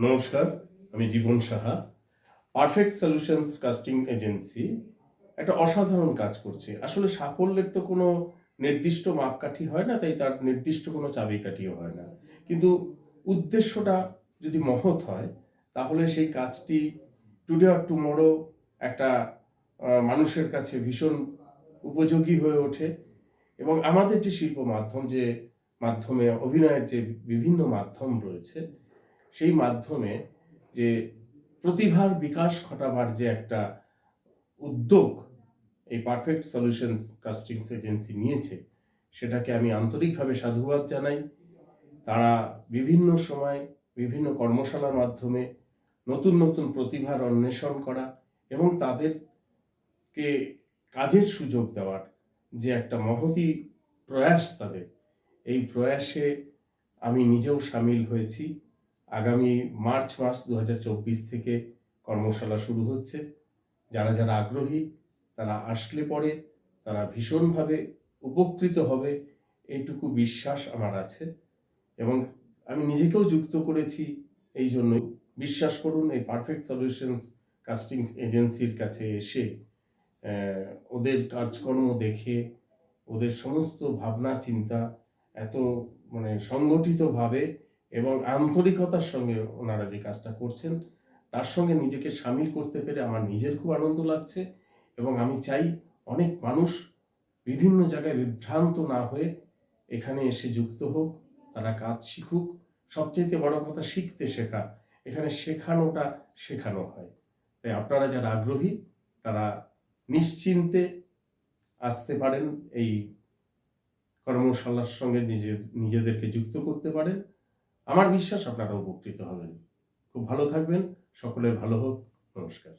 নমস্কার, আমি Jiban Saha. Perfect solutions casting agency একটা অসাধারণ কাজ করছে। আসলে সাফল্যের তো কোনো নির্দিষ্ট মাপকাঠি হয় না, তাই তার নির্দিষ্ট কোনো চাবিকাঠিও হয় না। কিন্তু উদ্দেশ্যটা যদি মহৎ হয়, তাহলে সেই কাজটি টুডে অর টুমরো একটা মানুষের কাছে ভীষণ উপযোগী হয়ে ওঠে। এবং আমাদের যে শিল্প মাধ্যম, যে মাধ্যমে অভিনয়ের যে বিভিন্ন মাধ্যম রয়েছে, সেই মাধ্যমে যে প্রতিভার বিকাশ ঘটাবার যে একটা উদ্যোগ এই পারফেক্ট সলিউশনস কাস্টিংস এজেন্সি নিয়েছে, সেটাকে আমি আন্তরিকভাবে সাধুবাদ জানাই। তারা বিভিন্ন সময় বিভিন্ন কর্মশালার মাধ্যমে নতুন নতুন প্রতিভার অন্বেষণ করা এবং তাদেরকে কাজের সুযোগ দেওয়ার যে একটা মহতী প্রয়াস তাদের, এই প্রয়াসে আমি নিজেও সামিল হয়েছি। আগামী মার্চ মাস 2024 থেকে কর্মশালা শুরু হচ্ছে। যারা যারা আগ্রহী তারা আসলে পরে তারা ভীষণভাবে উপকৃত হবে, এইটুকু বিশ্বাস আমার আছে। এবং আমি নিজেকেও যুক্ত করেছি এই জন্য। বিশ্বাস করুন, এই পারফেক্ট সলিউশনস কাস্টিং এজেন্সির কাছে এসে ওদের কাজকর্ম দেখে, ওদের সমস্ত ভাবনা চিন্তা এত সংগঠিতভাবে এবং আন্তরিকতার সঙ্গে ওনারা যে কাজটা করছেন, তার সঙ্গে নিজেকে সামিল করতে পেরে আমার নিজের খুব আনন্দ লাগছে। এবং আমি চাই অনেক মানুষ বিভিন্ন জায়গায় বিভ্রান্ত না হয়ে এখানে এসে যুক্ত হোক, তারা কাজ শিখুক। সবচেয়ে বড় কথা শিখতে শেখা, এখানে শেখানোটা শেখানো হয়। তাই আপনারা যারা আগ্রহী তারা নিশ্চিন্তে আসতে পারেন, এই কর্মশালার সঙ্গে নিজেদেরকে যুক্ত করতে পারেন। আমার বিশ্বাস আপনারা উপকৃত হবেন। খুব ভালো থাকবেন, সকলের ভালো হোক। নমস্কার।